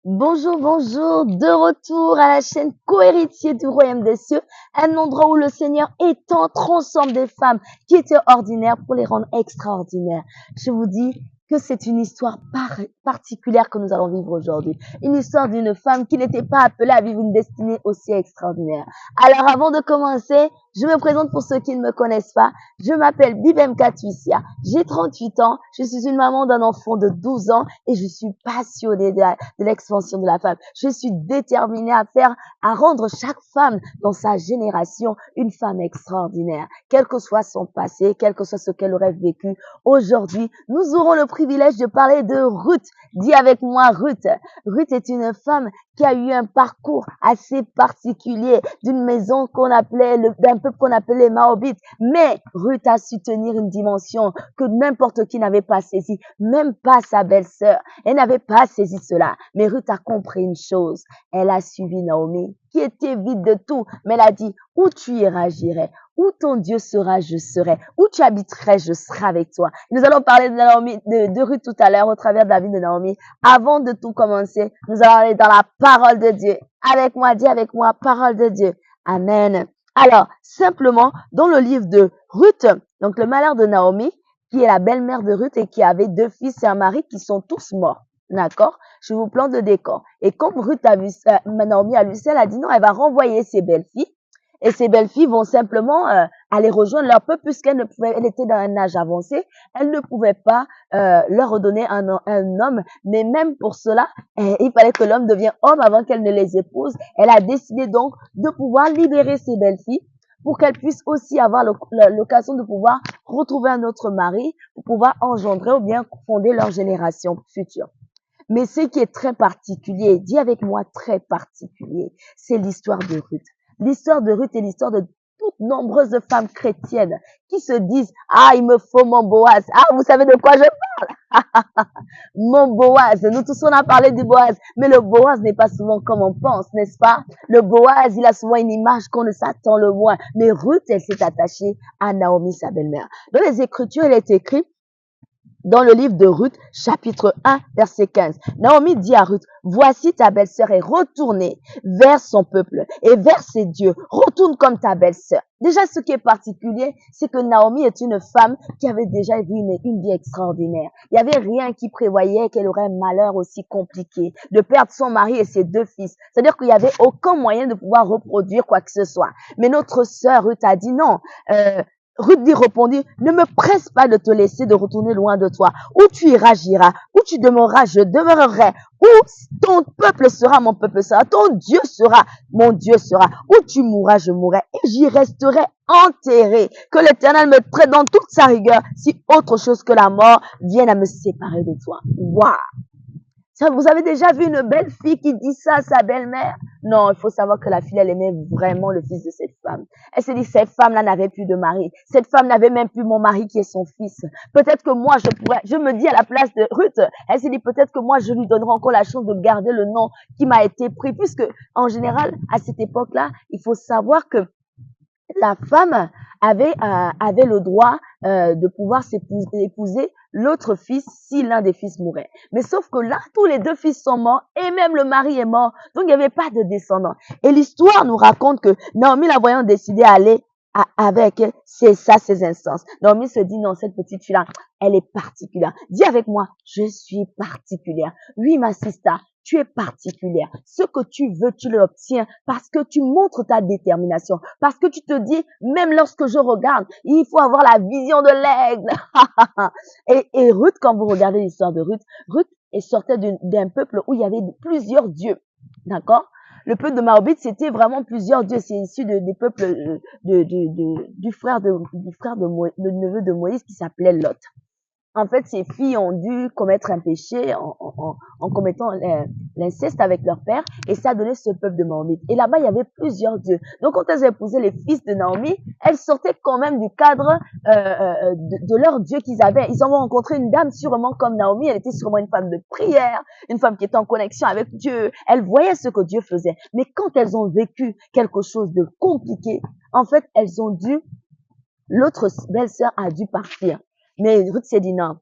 Bonjour, bonjour, de retour à la chaîne Cohéritier du Royaume des Cieux, un endroit où le Seigneur étend, transforme des femmes qui étaient ordinaires pour les rendre extraordinaires. Je vous dis que c'est une histoire particulière que nous allons vivre aujourd'hui. Une histoire d'une femme qui n'était pas appelée à vivre une destinée aussi extraordinaire. Alors avant de commencer, je me présente pour ceux qui ne me connaissent pas. Je m'appelle Bibem Katuisia, j'ai 38 ans, je suis une maman d'un enfant de 12 ans et je suis passionnée de l'expansion de la femme. Je suis déterminée à rendre chaque femme dans sa génération une femme extraordinaire. Quel que soit son passé, quel que soit ce qu'elle aurait vécu, aujourd'hui, nous aurons le privilège de parler de Ruth. Dis avec moi Ruth. Ruth est une femme qui a eu un parcours assez particulier d'une maison d'un peuple qu'on appelait les Moabites. Mais Ruth a su tenir une dimension que n'importe qui n'avait pas saisie, même pas sa belle-sœur. Elle n'avait pas saisi cela. Mais Ruth a compris une chose. Elle a suivi Naomi, qui était vide de tout. Mais elle a dit, où tu iras, j'irai. Où ton Dieu sera, je serai. Où tu habiterais, je serai avec toi. Nous allons parler de Ruth tout à l'heure au travers de la vie de Naomi. Avant de tout commencer, nous allons aller dans la parole de Dieu. Avec moi, dis avec moi, parole de Dieu. Amen. Alors, simplement, dans le livre de Ruth, donc le malheur de Naomi, qui est la belle-mère de Ruth et qui avait 2 fils et un mari qui sont tous morts. D'accord? Je vous plante le décor. Et comme Naomi a vu ça, elle a dit non, elle va renvoyer ses belles-filles. Et ces belles-filles vont simplement aller rejoindre leur peuple puisqu'elles étaient dans un âge avancé. Elles ne pouvaient pas leur redonner un homme. Mais même pour cela, il fallait que l'homme devienne homme avant qu'elle ne les épouse. Elle a décidé donc de pouvoir libérer ses belles-filles pour qu'elles puissent aussi avoir l'occasion de pouvoir retrouver un autre mari, pour pouvoir engendrer ou bien fonder leur génération future. Mais ce qui est très particulier, dis avec moi très particulier, c'est l'histoire de Ruth. L'histoire de Ruth est l'histoire de toutes nombreuses femmes chrétiennes qui se disent, ah, il me faut mon Boaz. Ah, vous savez de quoi je parle? Mon Boaz. Nous tous, on a parlé du Boaz. Mais le Boaz n'est pas souvent comme on pense, n'est-ce pas? Le Boaz, il a souvent une image qu'on ne s'attend le moins. Mais Ruth, elle s'est attachée à Naomi, sa belle-mère. Dans les Écritures, il est écrit, dans le livre de Ruth, chapitre 1, verset 15. Naomi dit à Ruth, voici ta belle-sœur est retournée vers son peuple et vers ses dieux. Retourne comme ta belle-sœur. Déjà, ce qui est particulier, c'est que Naomi est une femme qui avait déjà vu une vie extraordinaire. Il n'y avait rien qui prévoyait qu'elle aurait un malheur aussi compliqué, de perdre son mari et ses 2 fils. C'est-à-dire qu'il n'y avait aucun moyen de pouvoir reproduire quoi que ce soit. Mais notre sœur Ruth a dit non. Ruth dit répondit, ne me presse pas de te laisser de retourner loin de toi. Où tu iras, j'irai. Où tu demeureras, je demeurerai. Où ton peuple sera, mon peuple sera. Ton Dieu sera, mon Dieu sera. Où tu mourras, je mourrai. Et j'y resterai enterré. Que l'Éternel me traite dans toute sa rigueur si autre chose que la mort vienne à me séparer de toi. Waouh! Vous avez déjà vu une belle fille qui dit ça à sa belle-mère? Non, il faut savoir que la fille, elle aimait vraiment le fils de cette femme. Elle s'est dit, cette femme-là n'avait plus de mari. Cette femme n'avait même plus mon mari qui est son fils. Peut-être que moi, je me dis à la place de Ruth, elle s'est dit, peut-être que moi, je lui donnerai encore la chance de garder le nom qui m'a été pris. Puisque, en général, à cette époque-là, il faut savoir que la femme avait le droit de pouvoir épouser l'autre fils si l'un des fils mourait. Mais sauf que là, tous les 2 fils sont morts et même le mari est mort. Donc, il n'y avait pas de descendants. Et l'histoire nous raconte que Naomi, la voyant décider à aller avec c'est ça, ses instances. Naomi se dit, non, cette petite fille-là, elle est particulière. Dis avec moi, je suis particulière. Oui, ma sister, tu es particulière. Ce que tu veux, tu l'obtiens parce que tu montres ta détermination. Parce que tu te dis, même lorsque je regarde, il faut avoir la vision de l'aigle. et Ruth, quand vous regardez l'histoire de Ruth, Ruth sortait d'un peuple où il y avait plusieurs dieux. D'accord? Le peuple de Moabit, c'était vraiment plusieurs dieux. C'est issu des peuples du neveu de Moïse qui s'appelait Lot. En fait, ces filles ont dû commettre un péché en commettant l'inceste avec leur père et ça a donné ce peuple de Moabit. Et là-bas, il y avait plusieurs dieux. Donc, quand elles épousaient les fils de Naomi, elles sortaient quand même du cadre de leur Dieu qu'ils avaient. Ils ont rencontré une dame sûrement comme Naomi. Elle était sûrement une femme de prière, une femme qui était en connexion avec Dieu. Elle voyait ce que Dieu faisait. Mais quand elles ont vécu quelque chose de compliqué, en fait, l'autre belle-sœur a dû partir. Mais Ruth s'est dit non.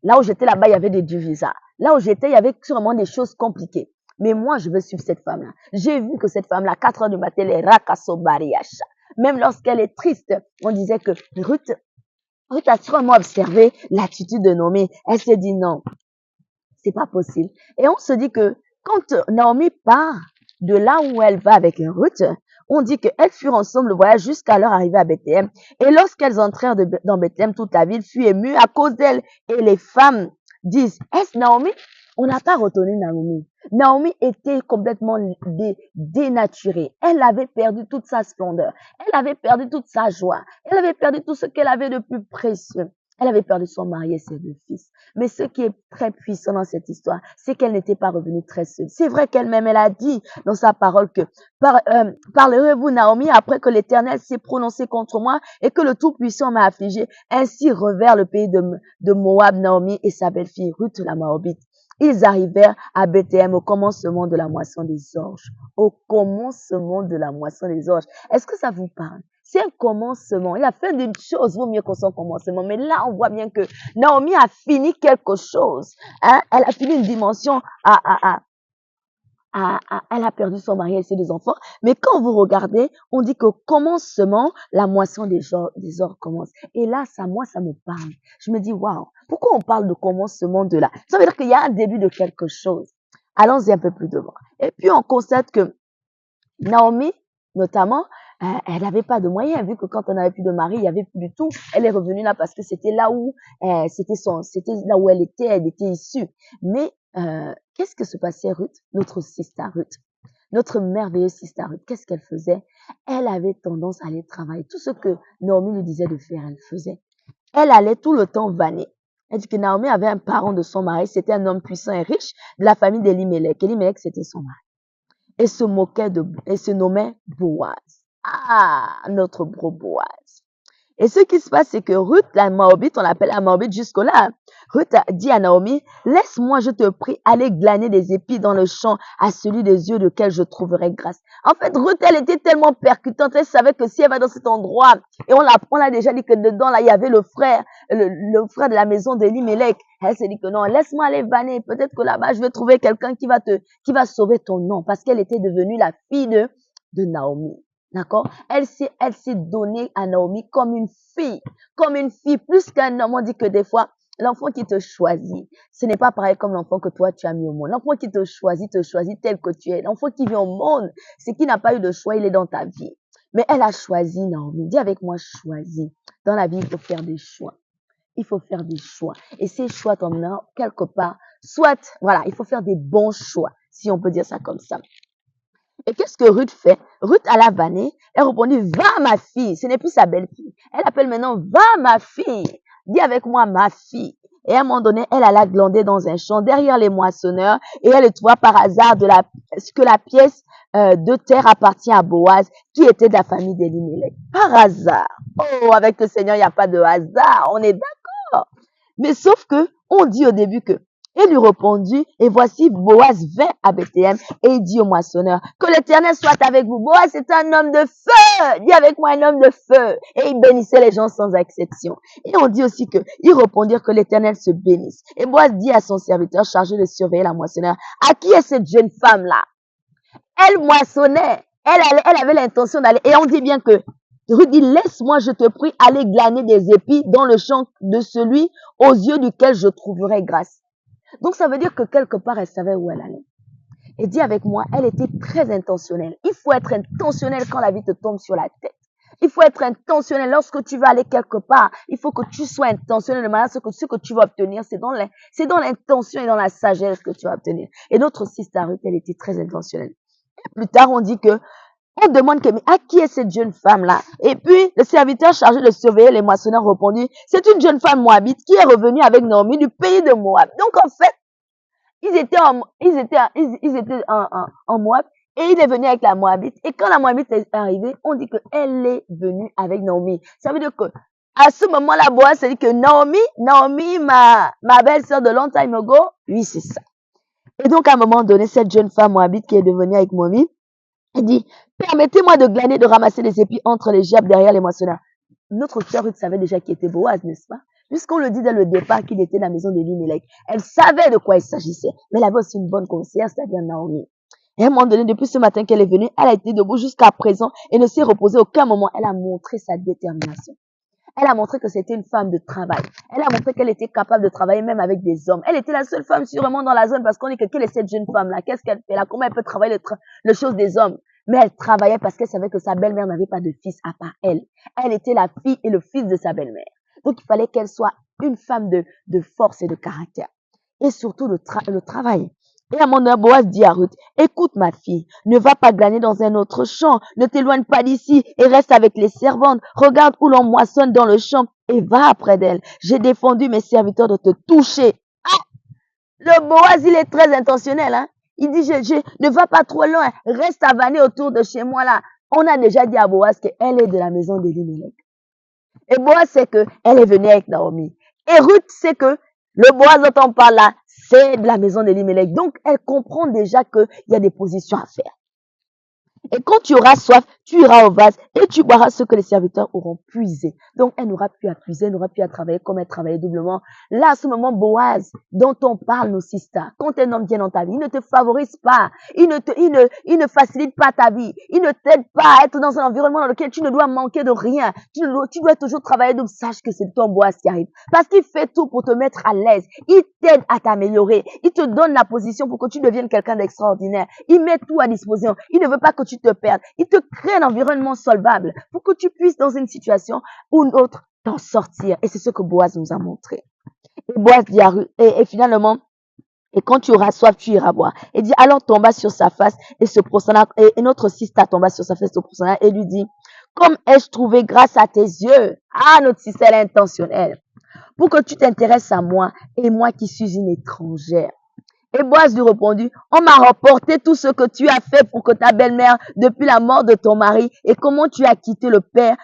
Là où j'étais là-bas, il y avait des divisas. Là où j'étais, il y avait sûrement des choses compliquées. Mais moi, je veux suivre cette femme-là. J'ai vu que cette femme-là, 4 heures du matin, elle est rakasobariacha. Même lorsqu'elle est triste, on disait que Ruth a sûrement observé l'attitude de Naomi. Elle s'est dit non, c'est pas possible. Et on se dit que quand Naomi part de là où elle va avec Ruth, on dit qu'elles furent ensemble le voyage jusqu'à leur arrivée à Bethléem. Et lorsqu'elles entrèrent dans Bethléem, toute la ville fut émue à cause d'elles. Et les femmes disent, est-ce Naomi? On n'a pas retenu Naomi. Naomi était complètement dénaturée. Elle avait perdu toute sa splendeur. Elle avait perdu toute sa joie. Elle avait perdu tout ce qu'elle avait de plus précieux. Elle avait perdu son mari et ses 2 fils. Mais ce qui est très puissant dans cette histoire, c'est qu'elle n'était pas revenue très seule. C'est vrai qu'elle-même, elle a dit dans sa parole que parlerez-vous, Naomi, après que l'Éternel s'est prononcé contre moi et que le Tout-Puissant m'a affligé. Ainsi revers le pays de Moab, Naomi et sa belle-fille Ruth la Moabite. Ils arrivèrent à Bethléem au commencement de la moisson des orges. Au commencement de la moisson des orges. Est-ce que ça vous parle? C'est un commencement. La fin d'une chose vaut mieux que son commencement. Mais là, on voit bien que Naomi a fini quelque chose. Hein? Elle a fini une dimension elle a perdu son mari et ses 2 enfants. Mais quand vous regardez, on dit qu'au commencement, la moisson des orges commence. Et là, ça me parle. Je me dis, waouh, pourquoi on parle de commencement de là? Ça veut dire qu'il y a un début de quelque chose. Allons-y un peu plus devant. Et puis, on constate que Naomi, notamment, elle n'avait pas de moyens, vu que quand on n'avait plus de mari, il n'y avait plus du tout. Elle est revenue là parce que c'était là où, c'était là où elle était issue. Mais, qu'est-ce que se passait Ruth, notre sister Ruth, notre merveilleuse sister Ruth, qu'est-ce qu'elle faisait? Elle avait tendance à aller travailler. Tout ce que Naomi lui disait de faire, elle faisait. Elle allait tout le temps vanner. Elle dit que Naomi avait un parent de son mari, c'était un homme puissant et riche de la famille d'Elimelech. Elimelech, c'était son mari. Et se nommait Boaz. Ah, notre gros Boaz. Et ce qui se passe, c'est que Ruth, la Moabite, on l'appelle la Moabite jusque-là. Ruth a dit à Naomi, laisse-moi, je te prie, aller glaner des épis dans le champ à celui des yeux lequel je trouverai grâce. En fait, Ruth, elle était tellement percutante, elle savait que si elle va dans cet endroit, et on l'a déjà dit que dedans, là, il y avait le frère de la maison d'Elimelech. Elle s'est dit que non, laisse-moi aller vanner, peut-être que là-bas, je vais trouver quelqu'un qui va sauver ton nom, parce qu'elle était devenue la fille de Naomi. D'accord? Elle s'est donnée à Naomi comme une fille, plus qu'un homme. On dit que des fois, l'enfant qui te choisit, ce n'est pas pareil comme l'enfant que toi tu as mis au monde. L'enfant qui te choisit tel que tu es. L'enfant qui vient au monde, c'est qui n'a pas eu de choix, il est dans ta vie. Mais elle a choisi Naomi. Dis avec moi, choisi. Dans la vie, il faut faire des choix. Il faut faire des choix. Et ces choix t'emmèneront quelque part. Soit, voilà, il faut faire des bons choix, si on peut dire ça comme ça. Et qu'est-ce que Ruth fait? Ruth, à la vannée, elle répondit, va ma fille. Ce n'est plus sa belle-fille. Elle appelle maintenant, va ma fille. Dis avec moi, ma fille. Et à un moment donné, elle alla glander dans un champ derrière les moissonneurs et elle trouva par hasard que la pièce de terre appartient à Boaz, qui était de la famille d'Elimelech. Par hasard. Oh, avec le Seigneur, il n'y a pas de hasard. On est d'accord. Mais sauf que, on dit au début que il lui répondit, et voici Boaz vint à Bethléem, et il dit au moissonneur, que l'Éternel soit avec vous. Boaz est un homme de feu. Dis avec moi, un homme de feu. Et il bénissait les gens sans exception. Et on dit aussi que, ils répondirent que l'Éternel se bénisse. Et Boaz dit à son serviteur chargé de surveiller la moissonneur, à qui est cette jeune femme-là? Elle moissonnait. Elle avait l'intention d'aller, et on dit bien que Ruth dit, laisse-moi, je te prie, aller glaner des épis dans le champ de celui aux yeux duquel je trouverai grâce. Donc, ça veut dire que quelque part, elle savait où elle allait. Et dis avec moi, elle était très intentionnelle. Il faut être intentionnel quand la vie te tombe sur la tête. Il faut être intentionnel lorsque tu vas aller quelque part. Il faut que tu sois intentionnel de manière à ce que tu vas obtenir, c'est dans l'intention et dans la sagesse que tu vas obtenir. Et notre sister Ruth, elle était très intentionnelle. Et plus tard, on dit que on demande que, mais à qui est cette jeune femme-là? Et puis, le serviteur chargé de surveiller les moissonneurs répondit, c'est une jeune femme moabite qui est revenue avec Naomi du pays de Moab. Donc, en fait, ils étaient en Moab et il est venu avec la Moabite. Et quand la Moabite est arrivée, on dit qu'elle est venue avec Naomi. Ça veut dire que, à ce moment-là, Boaz se dit que Naomi, ma belle-sœur de long time ago, oui, c'est ça. Et donc, à un moment donné, cette jeune femme moabite qui est devenue avec Naomi, elle dit, permettez-moi de glaner, de ramasser les épis entre les gerbes derrière les moissonneurs. Notre sœur Ruth savait déjà qui était Boaz, n'est-ce pas? Puisqu'on le dit dès le départ qu'il était dans la maison d'Elimelech, elle savait de quoi il s'agissait. Mais elle avait aussi une bonne conseillère, c'est-à-dire Naomi. Et à un moment donné, depuis ce matin qu'elle est venue, elle a été debout jusqu'à présent et ne s'est reposée aucun moment. Elle a montré sa détermination. Elle a montré que c'était une femme de travail. Elle a montré qu'elle était capable de travailler même avec des hommes. Elle était la seule femme sûrement dans la zone parce qu'on dit que quelle est cette jeune femme-là? Qu'est-ce qu'elle fait là? Comment elle peut travailler les choses des hommes? Mais elle travaillait parce qu'elle savait que sa belle-mère n'avait pas de fils à part elle. Elle était la fille et le fils de sa belle-mère. Donc il fallait qu'elle soit une femme de force et de caractère. Et surtout le travail. Et à mon Boaz dit à Ruth, écoute ma fille, ne va pas glaner dans un autre champ, ne t'éloigne pas d'ici et reste avec les servantes. Regarde où l'on moissonne dans le champ et va après d'elle. J'ai défendu mes serviteurs de te toucher. Ah, le Boaz, il est très intentionnel. Hein? Il dit, ne va pas trop loin, reste à vanner autour de chez moi là. On a déjà dit à Boaz qu'elle est de la maison d'Elimelech. Et Boaz sait qu'elle est venue avec Naomi. Et Ruth sait que le Boaz dont on parle là, c'est de la maison d'Elimelech. Donc, elle comprend déjà qu'il y a des positions à faire. Et quand tu auras soif, tu iras au vase et tu boiras ce que les serviteurs auront puisé. Donc, elle n'aura plus à puiser, elle n'aura plus à travailler comme elle travaillait doublement. Là, à ce moment, Boaz, dont on parle, nos sisters, quand un homme vient dans ta vie, il ne te favorise pas. Il ne facilite pas ta vie. Il ne t'aide pas à être dans un environnement dans lequel tu ne dois manquer de rien. Tu dois toujours travailler. Donc, sache que c'est ton Boaz qui arrive. Parce qu'il fait tout pour te mettre à l'aise. Il t'aide à t'améliorer. Il te donne la position pour que tu deviennes quelqu'un d'extraordinaire. Il met tout à disposition. Il ne veut pas que tu te perdes. Il te crée un environnement solvable pour que tu puisses dans une situation ou une autre t'en sortir. Et c'est ce que Boaz nous a montré. Et Boaz dit et finalement, et quand tu auras soif, tu iras boire. Et dit, alors tomba sur sa face et se prosterna, et notre sister tomba sur sa face et se prosterna et lui dit, comme ai-je trouvé grâce à tes yeux? Ah, notre sister est intentionnelle. Pour que tu t'intéresses à moi et moi qui suis une étrangère. Et Boaz lui répondit, on m'a rapporté tout ce que tu as fait pour que ta belle-mère, depuis la mort de ton mari, et comment tu as quitté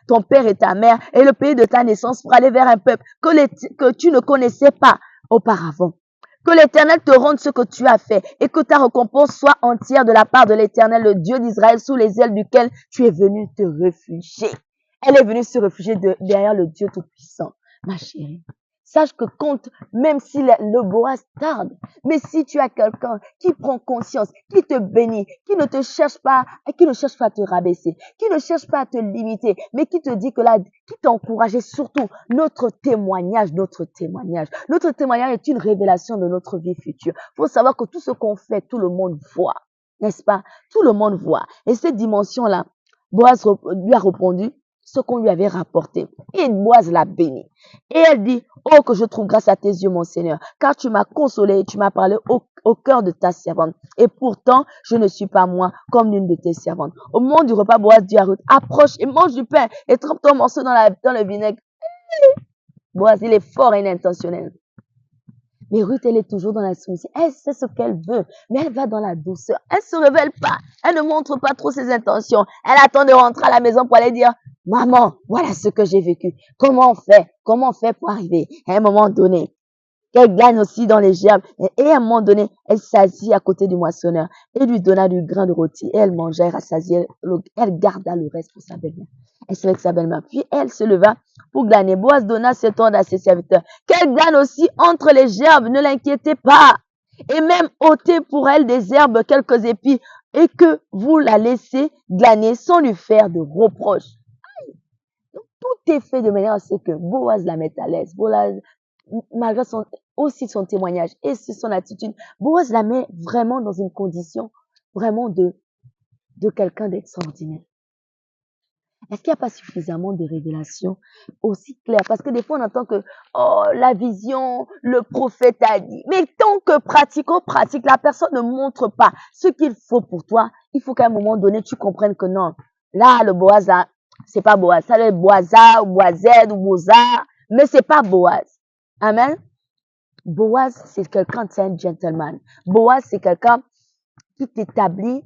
ton père et ta mère, et le pays de ta naissance pour aller vers un peuple que tu ne connaissais pas auparavant. Que l'Éternel te rende ce que tu as fait, et que ta récompense soit entière de la part de l'Éternel, le Dieu d'Israël, sous les ailes duquel tu es venu te réfugier. Elle est venue se réfugier derrière le Dieu Tout-Puissant, ma chérie. Sache que même si le Boaz tarde, mais si tu as quelqu'un qui prend conscience, qui te bénit, qui ne cherche pas à te rabaisser, qui ne cherche pas à te limiter, mais qui te dit qui t'encourage et surtout notre témoignage est une révélation de notre vie future. Faut savoir que tout ce qu'on fait, tout le monde voit, n'est-ce pas? Tout le monde voit. Et cette dimension-là, Boaz lui a répondu ce qu'on lui avait rapporté. Et Boaz l'a béni. Et elle dit, oh, que je trouve grâce à tes yeux, mon Seigneur, car tu m'as consolé et tu m'as parlé au cœur de ta servante. Et pourtant, je ne suis pas moi comme l'une de tes servantes. Au moment du repas, Boaz dit à Ruth, approche et mange du pain et trempe ton morceau dans le vinaigre. Boaz, il est fort et intentionnel. Mais Ruth, elle est toujours dans la soumission. Elle sait ce qu'elle veut, mais elle va dans la douceur. Elle se révèle pas. Elle ne montre pas trop ses intentions. Elle attend de rentrer à la maison pour aller dire, maman, voilà ce que j'ai vécu. Comment on fait? Comment on fait pour arriver? À un moment donné, qu'elle gagne aussi dans les gerbes. Et à un moment donné, elle s'assit à côté du moissonneur et lui donna du grain de rôti. Et elle mangea et rassasiait. Elle garda le reste pour sa belle-mère. Elle se avec sa belle-mère. Puis elle se leva pour glaner. Boaz donna cet ordre à ses serviteurs. Qu'elle glane aussi entre les gerbes, ne l'inquiétez pas. Et même ôtez pour elle des herbes, quelques épis, et que vous la laissez glaner sans lui faire de reproches. Donc, tout est fait de manière à ce que Boaz la mette à l'aise. Malgré aussi son témoignage et son attitude, Boaz la met vraiment dans une condition vraiment de quelqu'un d'extraordinaire. Est-ce qu'il n'y a pas suffisamment de révélations aussi claires? Parce que des fois, on entend que, oh, la vision, le prophète a dit. Mais tant que on pratique, la personne ne montre pas ce qu'il faut pour toi. Il faut qu'à un moment donné, tu comprennes que non. Là, le Boaz, là, c'est pas Boaz. Ça doit être Boaza, ou Boazed, ou Boza. Mais c'est pas Boaz. Amen. Boaz, c'est quelqu'un, c'est un gentleman. Boaz, c'est quelqu'un qui t'établit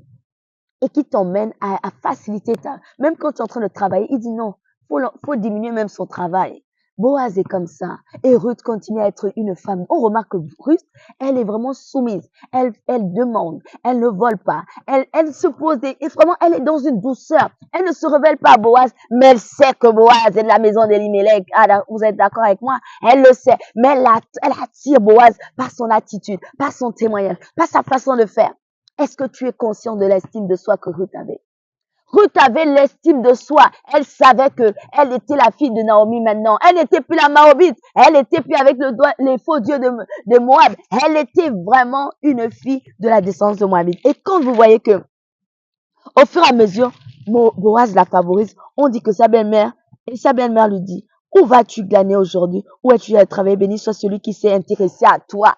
et qui t'emmène à faciliter même quand tu es en train de travailler, il dit non, faut diminuer même son travail. Boaz est comme ça. Et Ruth continue à être une femme. On remarque que Ruth, elle est vraiment soumise. Elle demande. Elle ne vole pas. Elle se pose et vraiment, elle est dans une douceur. Elle ne se révèle pas à Boaz, mais elle sait que Boaz est de la maison d'Elimelech. Ah, vous êtes d'accord avec moi? Elle le sait. Mais elle attire Boaz par son attitude, par son témoignage, par sa façon de faire. Est-ce que tu es conscient de l'estime de soi que Ruth avait? Ruth avait l'estime de soi. Elle savait que elle était la fille de Naomi maintenant. Elle n'était plus la Moabite. Elle n'était plus avec les faux dieux de Moab. Elle était vraiment une fille de la descendance de Moabite. Et quand vous voyez que, au fur et à mesure, Boaz la favorise, on dit que sa belle-mère, et sa belle-mère lui dit, où vas-tu gagner aujourd'hui? Où es-tu à travailler? Béni soit celui qui s'est intéressé à toi.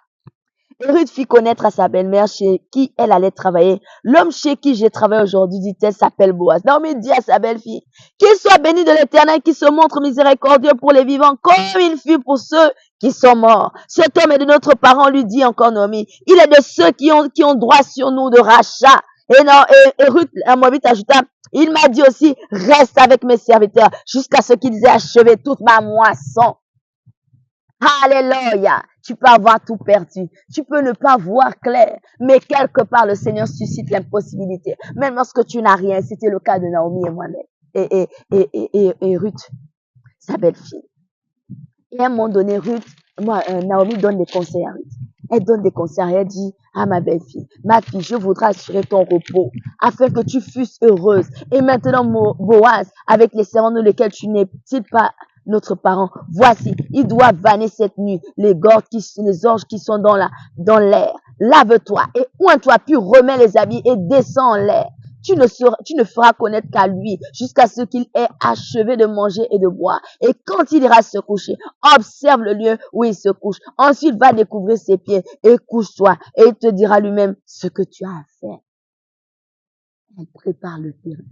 Et Ruth fit connaître à sa belle-mère chez qui elle allait travailler. L'homme chez qui j'ai travaillé aujourd'hui, dit-elle, s'appelle Boaz. Naomi dit à sa belle-fille, qu'il soit béni de l'Éternel qui se montre miséricordieux pour les vivants, comme il fut pour ceux qui sont morts. Cet homme est de notre parent, lui dit encore Naomi. Il est de ceux qui ont droit sur nous de rachat. Et Ruth, la Moabite, ajouta, il m'a dit aussi, reste avec mes serviteurs jusqu'à ce qu'ils aient achevé toute ma moisson. Alléluia. Tu peux avoir tout perdu. Tu peux ne pas voir clair. Mais quelque part, le Seigneur suscite l'impossibilité. Même lorsque tu n'as rien, c'était le cas de Naomi et moi-même. Et Ruth, sa belle-fille. Et à un moment donné, Naomi donne des conseils à Ruth. Elle donne des conseils. Elle dit à ma belle-fille, ma fille, je voudrais assurer ton repos afin que tu fusses heureuse. Et maintenant, Boaz, avec les servants de lesquels tu n'es pas notre parent, voici, il doit vanner cette nuit les orges qui sont dans l'air. Lave-toi et oins-toi, puis remets les habits et descends en l'air. Tu ne feras connaître qu'à lui jusqu'à ce qu'il ait achevé de manger et de boire. Et quand il ira se coucher, observe le lieu où il se couche. Ensuite, va découvrir ses pieds et couche-toi. Et il te dira lui-même ce que tu as à faire. Elle prépare le terrain.